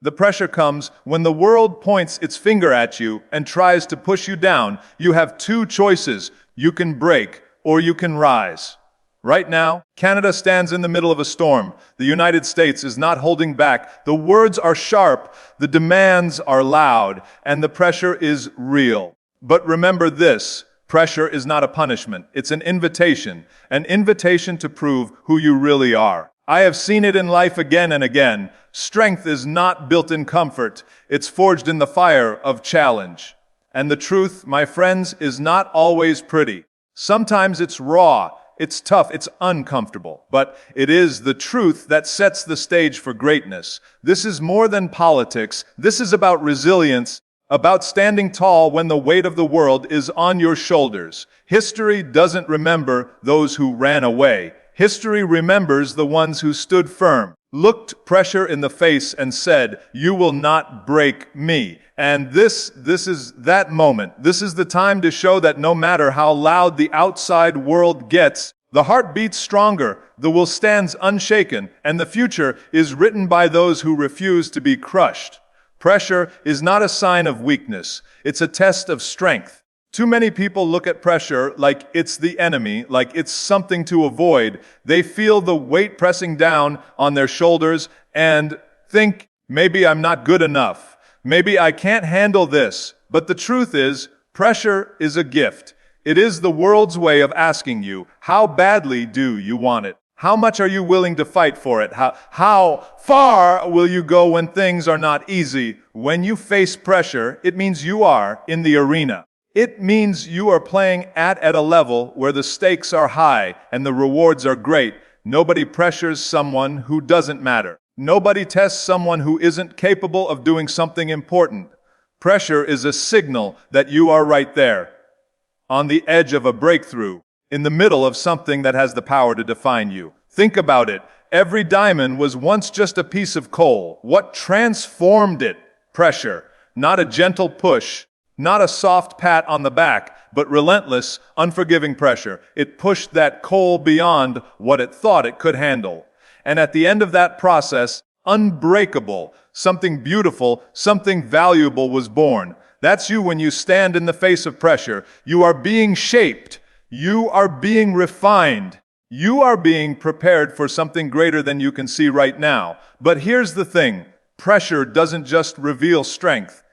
The pressure comes when the world points its finger at you and tries to push you down. You have two choices. You can break or you can rise. Right now, Canada stands in the middle of a storm. The United States is not holding back. The words are sharp, the demands are loud, and the pressure is real. But remember this, pressure is not a punishment. It's an invitation to prove who you really are. I have seen it in life again and again. Strength is not built in comfort. It's forged in the fire of challenge. And the truth, my friends, is not always pretty. Sometimes it's raw. It's tough, it's uncomfortable, but it is the truth that sets the stage for greatness. This is more than politics. This is about resilience, about standing tall when the weight of the world is on your shoulders. History doesn't remember those who ran away. History remembers the ones who stood firm, looked pressure in the face and said, "You will not break me." And this is that moment. This is the time to show that no matter how loud the outside world gets, the heart beats stronger, the will stands unshaken, and the future is written by those who refuse to be crushed. Pressure is not a sign of weakness. It's a test of strength. Too many people look at pressure like it's the enemy, like it's something to avoid. They feel the weight pressing down on their shoulders and think, maybe I'm not good enough. Maybe I can't handle this. But the truth is, pressure is a gift. It is the world's way of asking you, how badly do you want it? How much are you willing to fight for it? How far will you go when things are not easy? When you face pressure, it means you are in the arena. It means you are playing at a level where the stakes are high and the rewards are great. Nobody pressures someone who doesn't matter. Nobody tests someone who isn't capable of doing something important. Pressure is a signal that you are right there, on the edge of a breakthrough, in the middle of something that has the power to define you. Think about it. Every diamond was once just a piece of coal. What transformed it? Pressure. Not a gentle push, not a soft pat on the back, but relentless, unforgiving pressure. It pushed that coal beyond what it thought it could handle. And at the end of that process, unbreakable, something beautiful, something valuable was born. That's you when you stand in the face of pressure. You are being shaped. You are being refined. You are being prepared for something greater than you can see right now. But here's the thing. Pressure doesn't just reveal strength.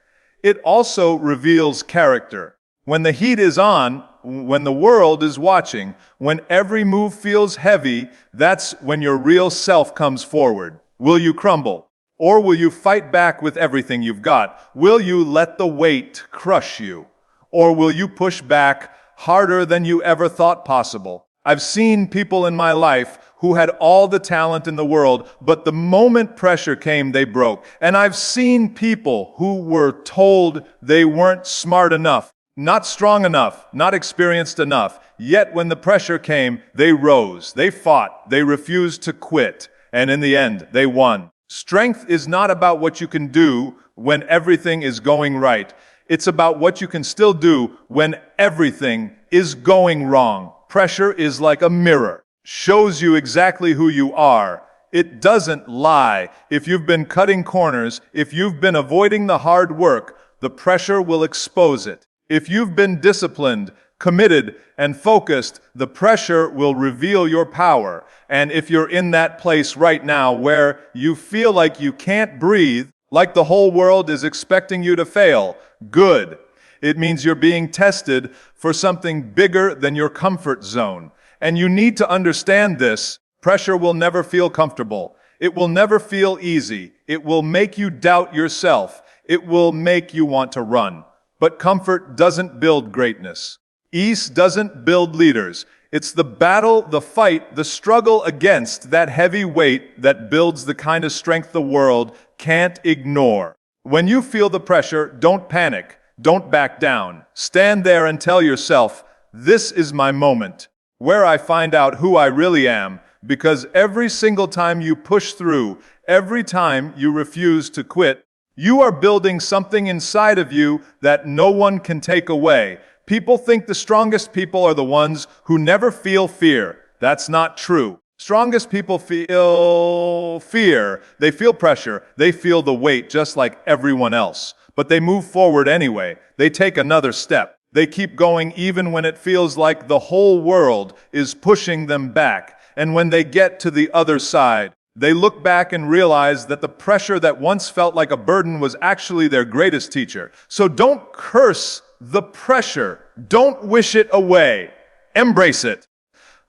It also reveals character. When the heat is on, when the world is watching, when every move feels heavy, that's when your real self comes forward. Will you crumble? Or will you fight back with everything you've got? Will you let the weight crush you? Or will you push back harder than you ever thought possible? I've seen people in my life who had all the talent in the world, but the moment pressure came, they broke. And I've seen people who were told they weren't smart enough, not strong enough, not experienced enough. Yet when the pressure came, they rose, they fought, they refused to quit. And in the end, they won. Strength is not about what you can do when everything is going right. It's about what you can still do when everything is going wrong. Pressure is like a mirror. Shows you exactly who you are. It doesn't lie. If you've been cutting corners, if you've been avoiding the hard work, the pressure will expose it. If you've been disciplined, committed, and focused, the pressure will reveal your power. And if you're in that place right now where you feel like you can't breathe, like the whole world is expecting you to fail, good. It means you're being tested for something bigger than your comfort zone. And you need to understand this. Pressure will never feel comfortable. It will never feel easy. It will make you doubt yourself. It will make you want to run. But comfort doesn't build greatness. Ease doesn't build leaders. It's the battle, the fight, the struggle against that heavy weight that builds the kind of strength the world can't ignore. When you feel the pressure, don't panic. Don't back down. Stand there and tell yourself, this is my moment, where I find out who I really am, because every single time you push through, every time you refuse to quit, you are building something inside of you that no one can take away. People think the strongest people are the ones who never feel fear. That's not true. Strongest people feel fear, they feel pressure, they feel the weight just like everyone else. But they move forward anyway. They take another step. They keep going even when it feels like the whole world is pushing them back. And when they get to the other side, they look back and realize that the pressure that once felt like a burden was actually their greatest teacher. So don't curse the pressure. Don't wish it away. Embrace it.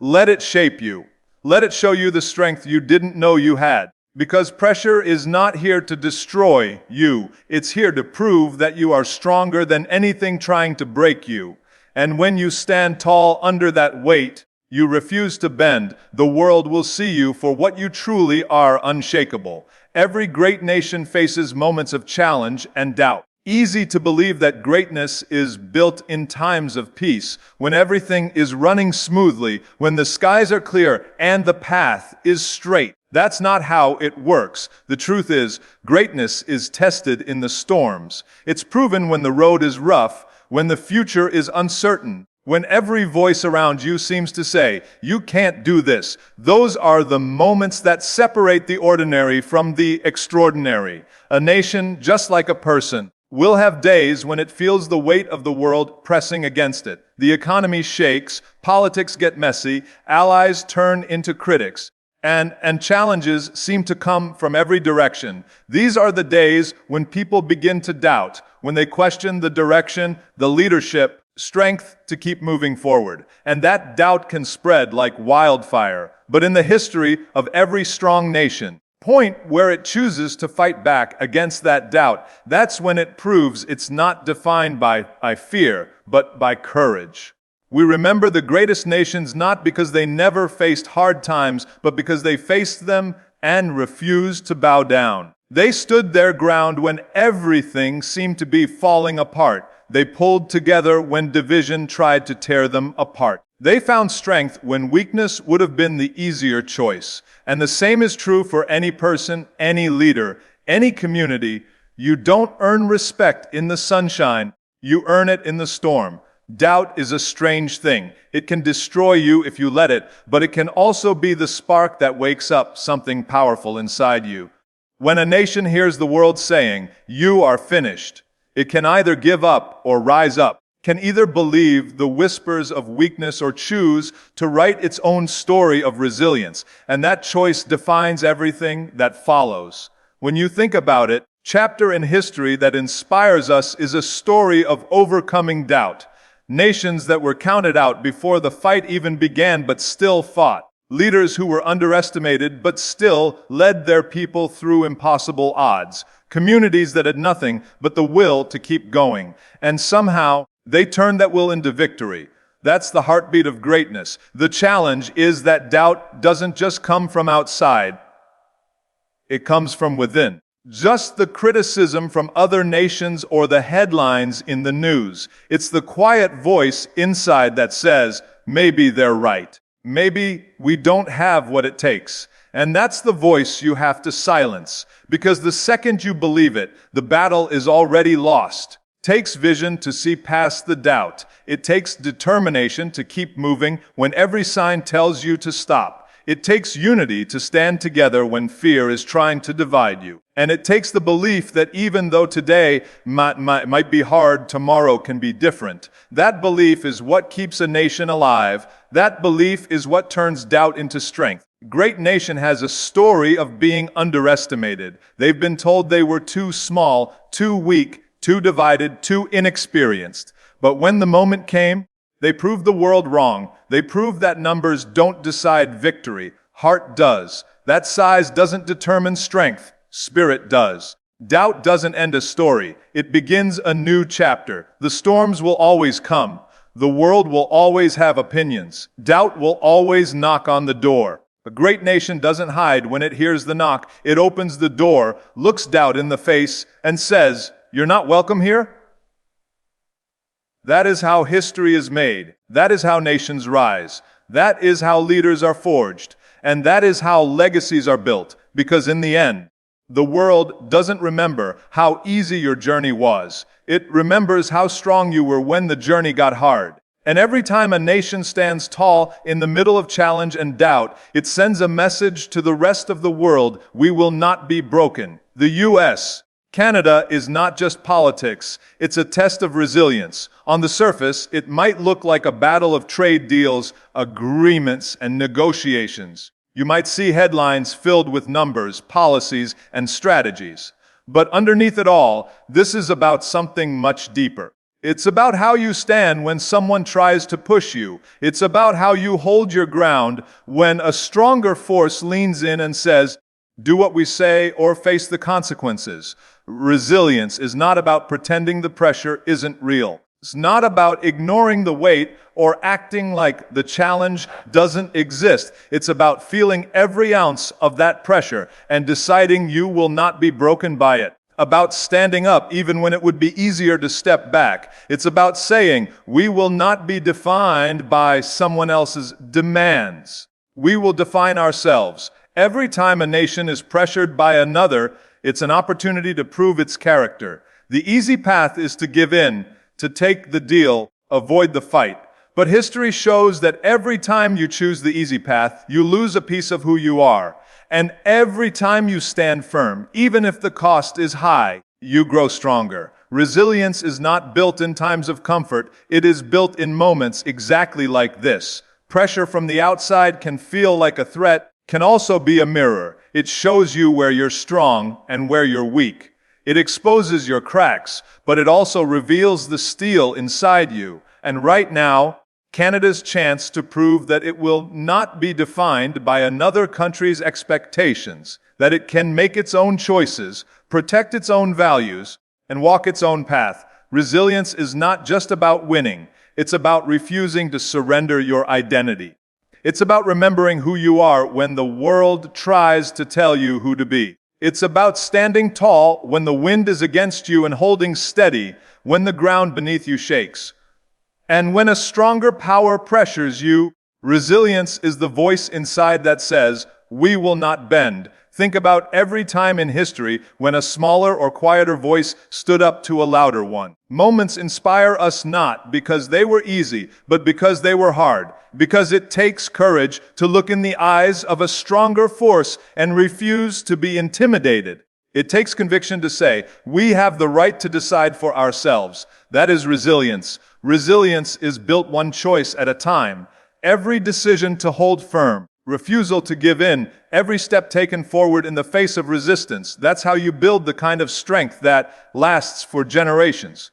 Let it shape you. Let it show you the strength you didn't know you had. Because pressure is not here to destroy you. It's here to prove that you are stronger than anything trying to break you. And when you stand tall under that weight, you refuse to bend, the world will see you for what you truly are, unshakable. Every great nation faces moments of challenge and doubt. Easy to believe that greatness is built in times of peace, when everything is running smoothly, when the skies are clear and the path is straight. That's not how it works. The truth is, greatness is tested in the storms. It's proven when the road is rough, when the future is uncertain, when every voice around you seems to say, "You can't do this." Those are the moments that separate the ordinary from the extraordinary. A nation, just like a person, will have days when it feels the weight of the world pressing against it. The economy shakes, politics get messy, allies turn into critics, and challenges seem to come from every direction. These are the days when people begin to doubt, when they question the direction, the leadership, strength to keep moving forward. And that doubt can spread like wildfire. But in the history of every strong nation, point where it chooses to fight back against that doubt, that's when it proves it's not defined by fear, but by courage. We remember the greatest nations not because they never faced hard times, but because they faced them and refused to bow down. They stood their ground when everything seemed to be falling apart. They pulled together when division tried to tear them apart. They found strength when weakness would have been the easier choice. And the same is true for any person, any leader, any community. You don't earn respect in the sunshine. You earn it in the storm. Doubt is a strange thing. It can destroy you if you let it, but it can also be the spark that wakes up something powerful inside you. When a nation hears the world saying, "You are finished," it can either give up or rise up, can either believe the whispers of weakness or choose to write its own story of resilience. And that choice defines everything that follows. When you think about it, chapter in history that inspires us is a story of overcoming doubt. Nations that were counted out before the fight even began but still fought. Leaders who were underestimated but still led their people through impossible odds. Communities that had nothing but the will to keep going. And somehow, they turned that will into victory. That's the heartbeat of greatness. The challenge is that doubt doesn't just come from outside. It comes from within. Just the criticism from other nations or the headlines in the news. It's the quiet voice inside that says, maybe they're right. Maybe we don't have what it takes. And that's the voice you have to silence. Because the second you believe it, the battle is already lost. It takes vision to see past the doubt. It takes determination to keep moving when every sign tells you to stop. It takes unity to stand together when fear is trying to divide you. And it takes the belief that even though today might be hard, tomorrow can be different. That belief is what keeps a nation alive. That belief is what turns doubt into strength. Great nation has a story of being underestimated. They've been told they were too small, too weak, too divided, too inexperienced. But when the moment came, they proved the world wrong. They proved that numbers don't decide victory. Heart does. That size doesn't determine strength. Spirit does. Doubt doesn't end a story. It begins a new chapter. The storms will always come. The world will always have opinions. Doubt will always knock on the door. A great nation doesn't hide when it hears the knock. It opens the door, looks doubt in the face, and says, "You're not welcome here?" That is how history is made. That is how nations rise. That is how leaders are forged. And that is how legacies are built. Because in the end, the world doesn't remember how easy your journey was. It remembers how strong you were when the journey got hard. And every time a nation stands tall in the middle of challenge and doubt, it sends a message to the rest of the world: we will not be broken. The U.S., Canada is not just politics, it's a test of resilience. On the surface, it might look like a battle of trade deals, agreements, and negotiations. You might see headlines filled with numbers, policies, and strategies. But underneath it all, this is about something much deeper. It's about how you stand when someone tries to push you. It's about how you hold your ground when a stronger force leans in and says, do what we say or face the consequences. Resilience is not about pretending the pressure isn't real. It's not about ignoring the weight or acting like the challenge doesn't exist. It's about feeling every ounce of that pressure and deciding you will not be broken by it. About standing up even when it would be easier to step back. It's about saying, we will not be defined by someone else's demands. We will define ourselves. Every time a nation is pressured by another, it's an opportunity to prove its character. The easy path is to give in, to take the deal, avoid the fight. But history shows that every time you choose the easy path, you lose a piece of who you are. And every time you stand firm, even if the cost is high, you grow stronger. Resilience is not built in times of comfort. It is built in moments exactly like this. Pressure from the outside can feel like a threat, can also be a mirror. It shows you where you're strong and where you're weak. It exposes your cracks, but it also reveals the steel inside you. And right now, Canada's chance to prove that it will not be defined by another country's expectations, that it can make its own choices, protect its own values, and walk its own path. Resilience is not just about winning. It's about refusing to surrender your identity. It's about remembering who you are when the world tries to tell you who to be. It's about standing tall when the wind is against you and holding steady when the ground beneath you shakes. And when a stronger power pressures you, resilience is the voice inside that says, we will not bend. Think about every time in history when a smaller or quieter voice stood up to a louder one. Moments inspire us not because they were easy, but because they were hard. Because it takes courage to look in the eyes of a stronger force and refuse to be intimidated. It takes conviction to say, we have the right to decide for ourselves. That is resilience. Resilience is built one choice at a time. Every decision to hold firm, refusal to give in, every step taken forward in the face of resistance. That's how you build the kind of strength that lasts for generations.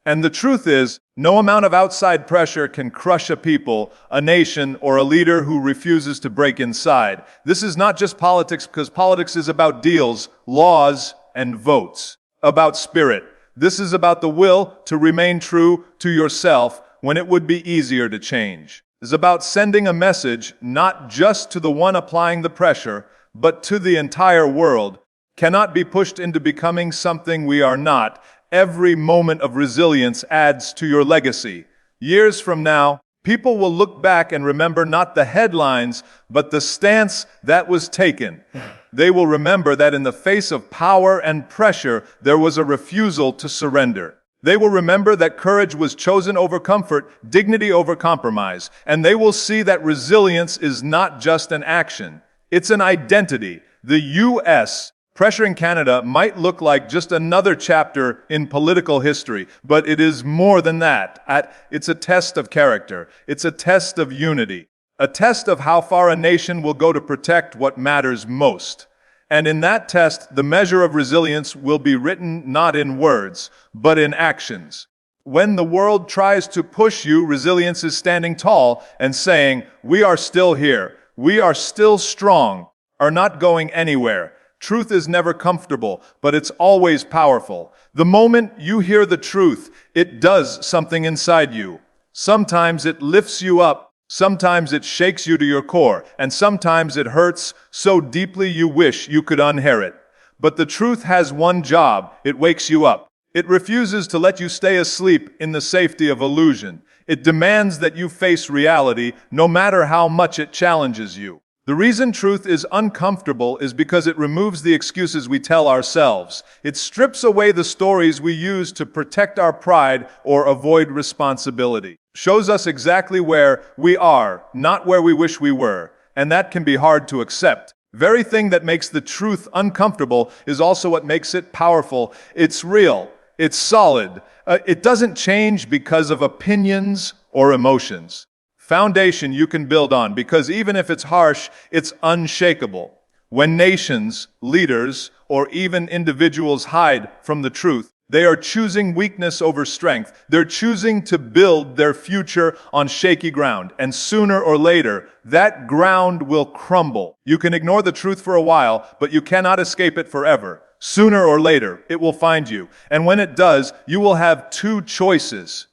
And the truth is, no amount of outside pressure can crush a people, a nation, or a leader who refuses to break inside. This is not just politics, because politics is about deals, laws, and votes. About spirit. This is about the will to remain true to yourself when it would be easier to change. It's about sending a message not just to the one applying the pressure, but to the entire world. Cannot be pushed into becoming something we are not. Every moment of resilience adds to your legacy. Years from now, people will look back and remember not the headlines, but the stance that was taken. They will remember that in the face of power and pressure, there was a refusal to surrender. They will remember that courage was chosen over comfort, dignity over compromise. And they will see that resilience is not just an action. It's an identity. The U.S. pressuring Canada might look like just another chapter in political history, but it is more than that. It's a test of character. It's a test of unity. A test of how far a nation will go to protect what matters most. And in that test, the measure of resilience will be written not in words, but in actions. When the world tries to push you, resilience is standing tall and saying, we are still here. We are still strong, are not going anywhere. Truth is never comfortable, but it's always powerful. The moment you hear the truth, it does something inside you. Sometimes it lifts you up, sometimes it shakes you to your core, and sometimes it hurts so deeply you wish you could unhear it. But the truth has one job: it wakes you up. It refuses to let you stay asleep in the safety of illusion. It demands that you face reality, no matter how much it challenges you. The reason truth is uncomfortable is because it removes the excuses we tell ourselves. It strips away the stories we use to protect our pride or avoid responsibility. Shows us exactly where we are, not where we wish we were. And that can be hard to accept. Very thing that makes the truth uncomfortable is also what makes it powerful. It's real. It's solid. It doesn't change because of opinions or emotions. Foundation you can build on, because even if it's harsh, it's unshakable. When nations, leaders, or even individuals hide from the truth, they are choosing weakness over strength. They're choosing to build their future on shaky ground, and sooner or later, that ground will crumble. You can ignore the truth for a while, but you cannot escape it forever. Sooner or later, it will find you, and when it does, you will have two choices: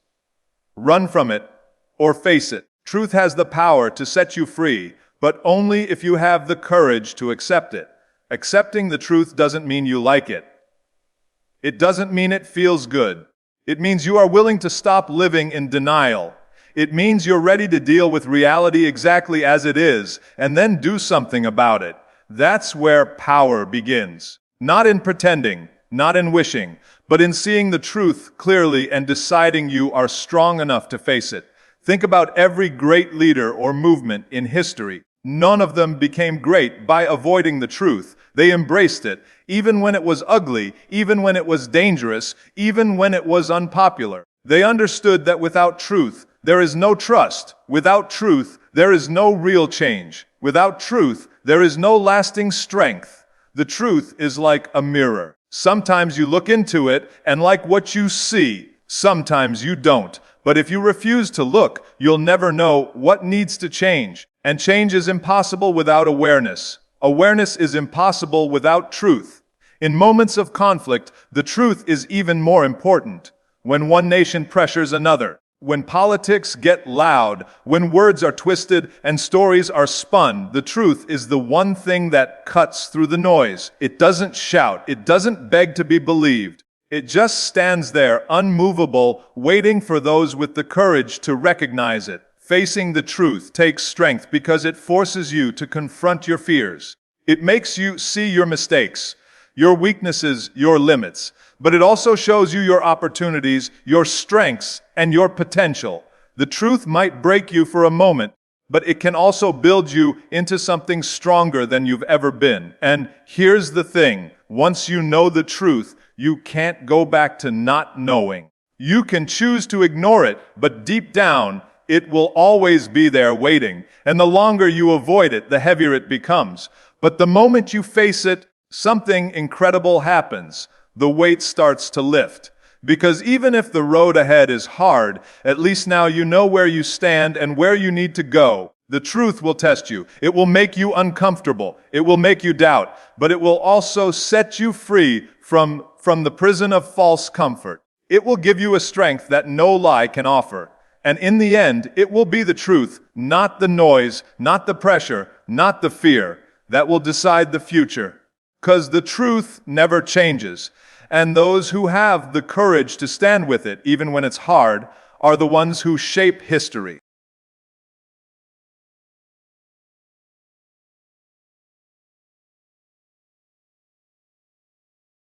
run from it or face it. Truth has the power to set you free, but only if you have the courage to accept it. Accepting the truth doesn't mean you like it. It doesn't mean it feels good. It means you are willing to stop living in denial. It means you're ready to deal with reality exactly as it is, and then do something about it. That's where power begins. Not in pretending, not in wishing, but in seeing the truth clearly and deciding you are strong enough to face it. Think about every great leader or movement in history. None of them became great by avoiding the truth. They embraced it, even when it was ugly, even when it was dangerous, even when it was unpopular. They understood that without truth, there is no trust. Without truth, there is no real change. Without truth, there is no lasting strength. The truth is like a mirror. Sometimes you look into it and like what you see. Sometimes you don't. But if you refuse to look, you'll never know what needs to change. And change is impossible without awareness. Awareness is impossible without truth. In moments of conflict, the truth is even more important. When one nation pressures another, when politics get loud, when words are twisted and stories are spun, the truth is the one thing that cuts through the noise. It doesn't shout. It doesn't beg to be believed. It just stands there, unmovable, waiting for those with the courage to recognize it. Facing the truth takes strength because it forces you to confront your fears. It makes you see your mistakes, your weaknesses, your limits. But it also shows you your opportunities, your strengths, and your potential. The truth might break you for a moment, but it can also build you into something stronger than you've ever been. And here's the thing: once you know the truth, you can't go back to not knowing. You can choose to ignore it, but deep down, it will always be there waiting. And the longer you avoid it, the heavier it becomes. But the moment you face it, something incredible happens. The weight starts to lift. Because even if the road ahead is hard, at least now you know where you stand and where you need to go. The truth will test you. It will make you uncomfortable. It will make you doubt. But it will also set you free from the prison of false comfort. It will give you a strength that no lie can offer. And in the end, it will be the truth, not the noise, not the pressure, not the fear, that will decide the future. 'Cause the truth never changes. And those who have the courage to stand with it, even when it's hard, are the ones who shape history.